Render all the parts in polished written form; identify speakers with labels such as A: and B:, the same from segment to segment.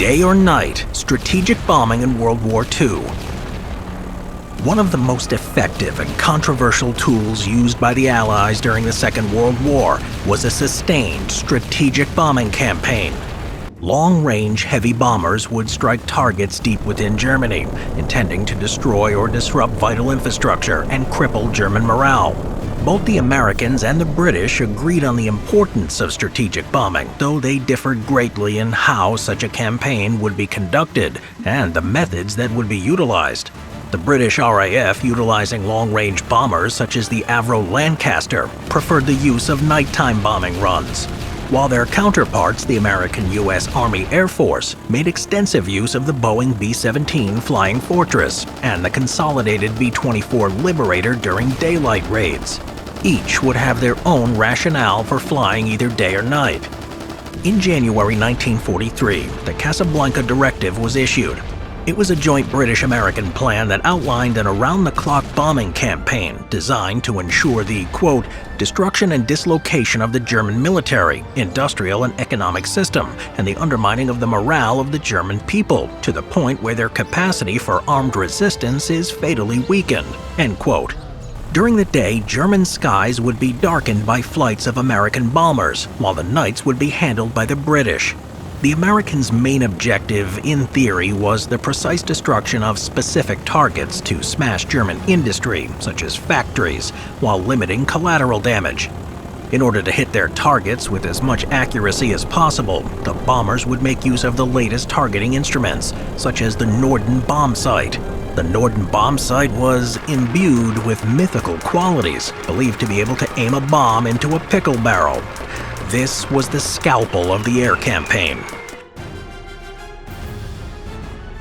A: Day or night, strategic bombing in World War II. One of the most effective and controversial tools used by the Allies during the Second World War was a sustained strategic bombing campaign. Long-range heavy bombers would strike targets deep within Germany, intending to destroy or disrupt vital infrastructure and cripple German morale. Both the Americans and the British agreed on the importance of strategic bombing, though they differed greatly in how such a campaign would be conducted and the methods that would be utilized. The British RAF, utilizing long-range bombers such as the Abraul Lancaster, preferred the use of nighttime bombing runs, while their counterparts, the American U.S. Army Air Force, made extensive use of the Boeing B-17 Flying Fortress and the consolidated B-24 Liberator during daylight raids. Each would have their own rationale for flying either day or night. In January 1943, the Casablanca directive was issued. It was a joint British-American plan that outlined an around-the-clock bombing campaign designed to ensure the, quote, destruction and dislocation of the German military, industrial and economic system, and the undermining of the morale of the German people to the point where their capacity for armed resistance is fatally weakened, end quote. During the day, German skies would be darkened by flights of American bombers, while the nights would be handled by the British. The Americans' main objective, in theory, was the precise destruction of specific targets to smash German industry, such as factories, while limiting collateral damage. In order to hit their targets with as much accuracy as possible, the bombers would make use of the latest targeting instruments, such as the Norden bomb sight. The Norden bomb sight was imbued with mythical qualities, believed to be able to aim a bomb into a pickle barrel. This was the scalpel of the air campaign.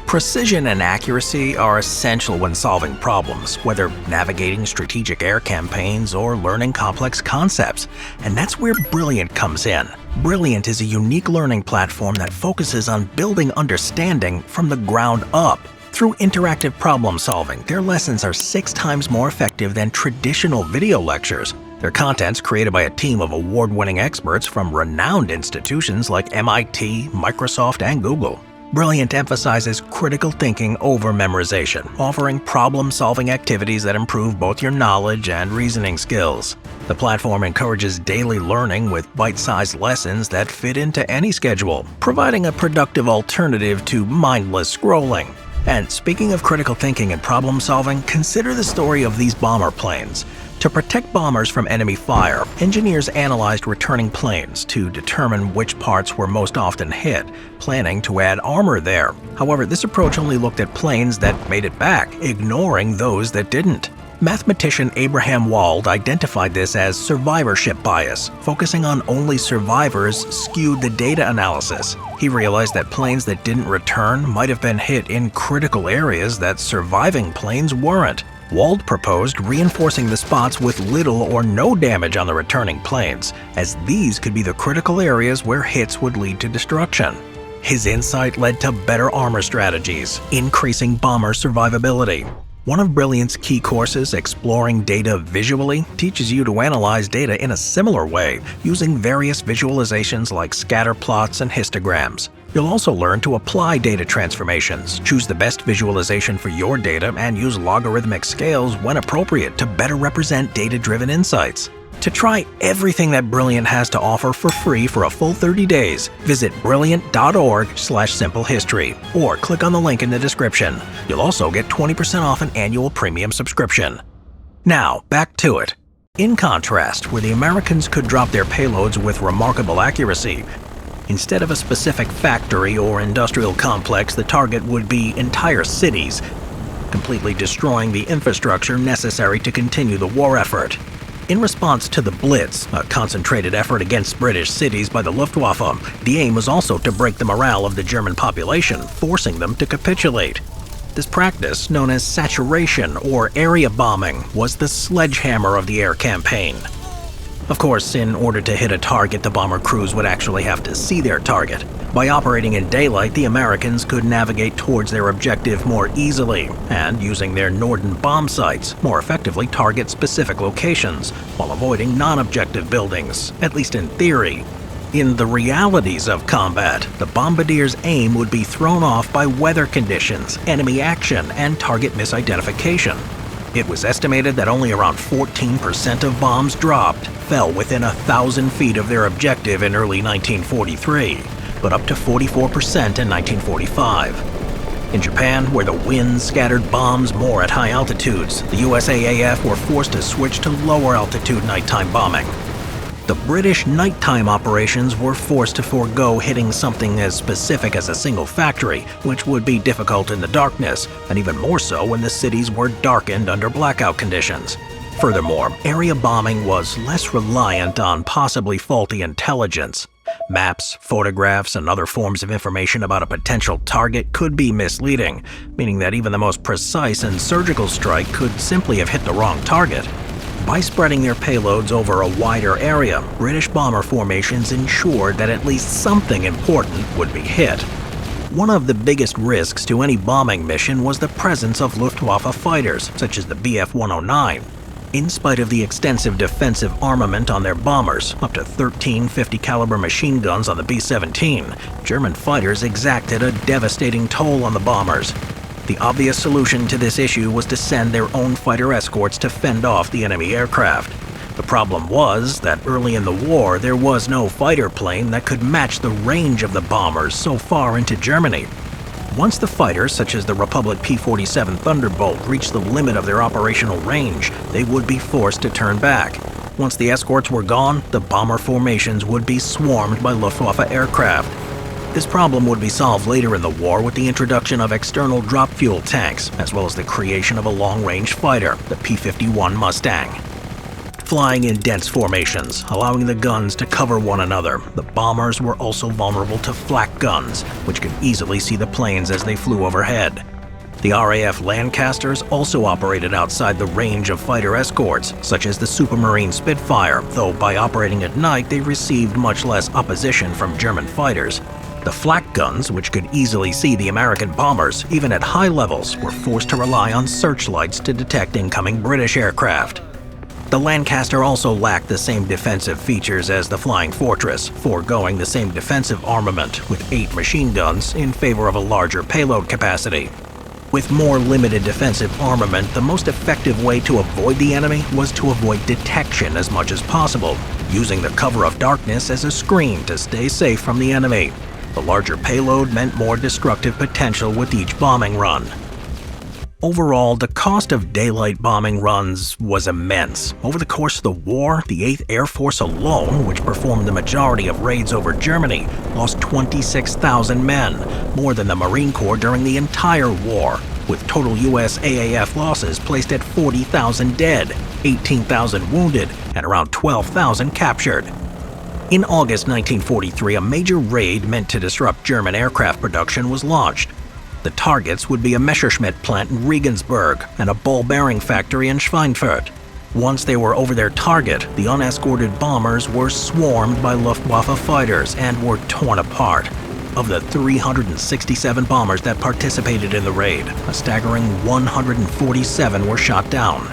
A: Precision and accuracy are essential when solving problems, whether navigating strategic air campaigns or learning complex concepts. And that's where Brilliant comes in. Brilliant is a unique learning platform that focuses on building understanding from the ground up. Through interactive problem solving, their lessons are 6 times more effective than traditional video lectures. Their content's created by a team of award-winning experts from renowned institutions like MIT, Microsoft, and Google. Brilliant emphasizes critical thinking over memorization, offering problem-solving activities that improve both your knowledge and reasoning skills. The platform encourages daily learning with bite-sized lessons that fit into any schedule, providing a productive alternative to mindless scrolling. And speaking of critical thinking and problem-solving, consider the story of these bomber planes. To protect bombers from enemy fire, engineers analyzed returning planes to determine which parts were most often hit, planning to add armor there. However, this approach only looked at planes that made it back, ignoring those that didn't. Mathematician Abraham Wald identified this as survivorship bias. Focusing on only survivors skewed the data analysis. He realized that planes that didn't return might have been hit in critical areas that surviving planes weren't. Wald proposed reinforcing the spots with little or no damage on the returning planes, as these could be the critical areas where hits would lead to destruction. His insight led to better armor strategies, increasing bomber survivability. One of Brilliant's key courses, Exploring Data Visually, teaches you to analyze data in a similar way, using various visualizations like scatter plots and histograms. You'll also learn to apply data transformations, choose the best visualization for your data, and use logarithmic scales when appropriate to better represent data-driven insights. To try everything that Brilliant has to offer for free for a full 30 days, visit brilliant.org/simplehistory or click on the link in the description. You'll also get 20% off an annual premium subscription. Now, back to it. In contrast, where the Americans could drop their payloads with remarkable accuracy, instead of a specific factory or industrial complex, the target would be entire cities, completely destroying the infrastructure necessary to continue the war effort. In response to the Blitz, a concentrated effort against British cities by the Luftwaffe, the aim was also to break the morale of the German population, forcing them to capitulate. This practice, known as saturation or area bombing, was the sledgehammer of the air campaign. Of course, in order to hit a target, the bomber crews would actually have to see their target. By operating in daylight, the Americans could navigate towards their objective more easily, and using their Norden bomb sights, more effectively target specific locations, while avoiding non-objective buildings, at least in theory. In the realities of combat, the bombardier's aim would be thrown off by weather conditions, enemy action, and target misidentification. It was estimated that only around 14% of bombs dropped fell within 1,000 feet of their objective in early 1943, but up to 44% in 1945. In Japan, where the wind scattered bombs more at high altitudes, the USAAF were forced to switch to lower altitude nighttime bombing. The British nighttime operations were forced to forego hitting something as specific as a single factory, which would be difficult in the darkness, and even more so when the cities were darkened under blackout conditions. Furthermore, area bombing was less reliant on possibly faulty intelligence. Maps, photographs, and other forms of information about a potential target could be misleading, meaning that even the most precise and surgical strike could simply have hit the wrong target. By spreading their payloads over a wider area, British bomber formations ensured that at least something important would be hit. One of the biggest risks to any bombing mission was the presence of Luftwaffe fighters, such as the Bf-109. In spite of the extensive defensive armament on their bombers, up to 13 50-caliber machine guns on the B-17, German fighters exacted a devastating toll on the bombers. The obvious solution to this issue was to send their own fighter escorts to fend off the enemy aircraft. The problem was that early in the war, there was no fighter plane that could match the range of the bombers so far into Germany. Once the fighters, such as the Republic P-47 Thunderbolt, reached the limit of their operational range, they would be forced to turn back. Once the escorts were gone, the bomber formations would be swarmed by Luftwaffe aircraft. This problem would be solved later in the war with the introduction of external drop fuel tanks, as well as the creation of a long-range fighter, the P-51 Mustang. Flying in dense formations, allowing the guns to cover one another, the bombers were also vulnerable to flak guns, which could easily see the planes as they flew overhead. The RAF Lancasters also operated outside the range of fighter escorts, such as the Supermarine Spitfire, though by operating at night they received much less opposition from German fighters. The flak guns, which could easily see the American bombers, even at high levels, were forced to rely on searchlights to detect incoming British aircraft. The Lancaster also lacked the same defensive features as the Flying Fortress, foregoing the same defensive armament with 8 machine guns in favor of a larger payload capacity. With more limited defensive armament, the most effective way to avoid the enemy was to avoid detection as much as possible, using the cover of darkness as a screen to stay safe from the enemy. The larger payload meant more destructive potential with each bombing run. Overall, the cost of daylight bombing runs was immense. Over the course of the war, the 8th Air Force alone, which performed the majority of raids over Germany, lost 26,000 men, more than the Marine Corps during the entire war, with total US AAF losses placed at 40,000 dead, 18,000 wounded, and around 12,000 captured. In August 1943, a major raid meant to disrupt German aircraft production was launched. The targets would be a Messerschmitt plant in Regensburg and a ball bearing factory in Schweinfurt. Once they were over their target, the unescorted bombers were swarmed by Luftwaffe fighters and were torn apart. Of the 367 bombers that participated in the raid, a staggering 147 were shot down.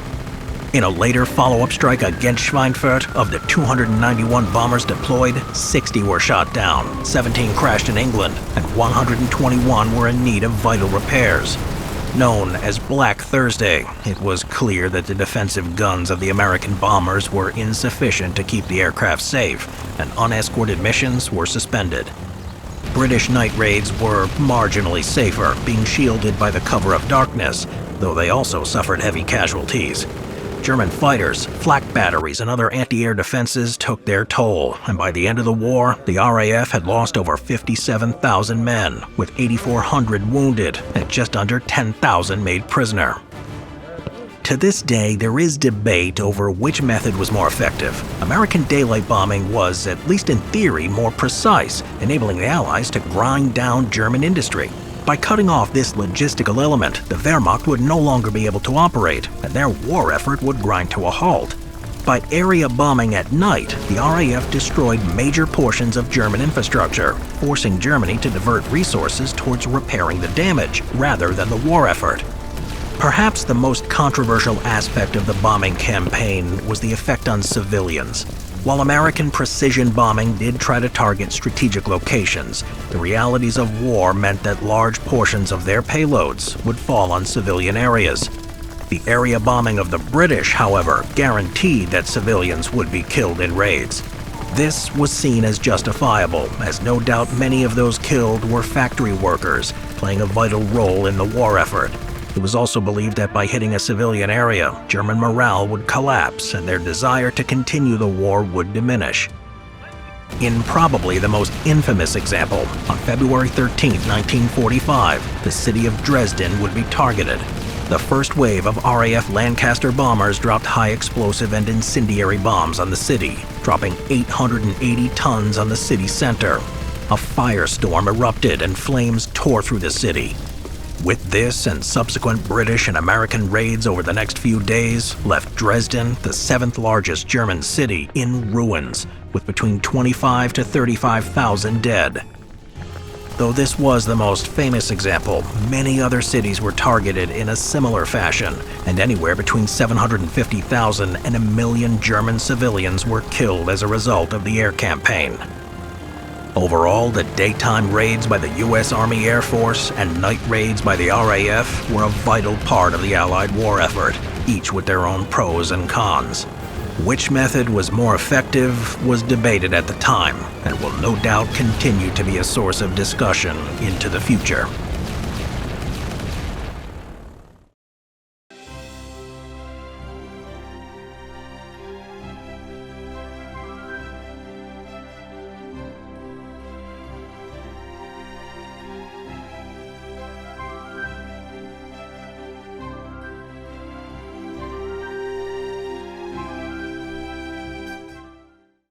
A: In a later follow-up strike against Schweinfurt, of the 291 bombers deployed, 60 were shot down, 17 crashed in England, and 121 were in need of vital repairs. Known as Black Thursday, it was clear that the defensive guns of the American bombers were insufficient to keep the aircraft safe, and unescorted missions were suspended. British night raids were marginally safer, being shielded by the cover of darkness, though they also suffered heavy casualties. German fighters, flak batteries, and other anti-air defenses took their toll, and by the end of the war, the RAF had lost over 57,000 men, with 8,400 wounded and just under 10,000 made prisoner. To this day, there is debate over which method was more effective. American daylight bombing was, at least in theory, more precise, enabling the Allies to grind down German industry. By cutting off this logistical element, the Wehrmacht would no longer be able to operate, and their war effort would grind to a halt. By area bombing at night, the RAF destroyed major portions of German infrastructure, forcing Germany to divert resources towards repairing the damage, rather than the war effort. Perhaps the most controversial aspect of the bombing campaign was the effect on civilians. While American precision bombing did try to target strategic locations, the realities of war meant that large portions of their payloads would fall on civilian areas. The area bombing of the British, however, guaranteed that civilians would be killed in raids. This was seen as justifiable, as no doubt many of those killed were factory workers, playing a vital role in the war effort. It was also believed that by hitting a civilian area, German morale would collapse and their desire to continue the war would diminish. In probably the most infamous example, on February 13, 1945, the city of Dresden would be targeted. The first wave of RAF Lancaster bombers dropped high-explosive and incendiary bombs on the city, dropping 880 tons on the city center. A firestorm erupted and flames tore through the city. With this and subsequent British and American raids over the next few days, left Dresden, the 7th largest German city, in ruins, with between 25 to 35,000 dead. Though this was the most famous example, many other cities were targeted in a similar fashion, and anywhere between 750,000 and 1 million German civilians were killed as a result of the air campaign. Overall, the daytime raids by the U.S. Army Air Force and night raids by the RAF were a vital part of the Allied war effort, each with their own pros and cons. Which method was more effective was debated at the time, and will no doubt continue to be a source of discussion into the future.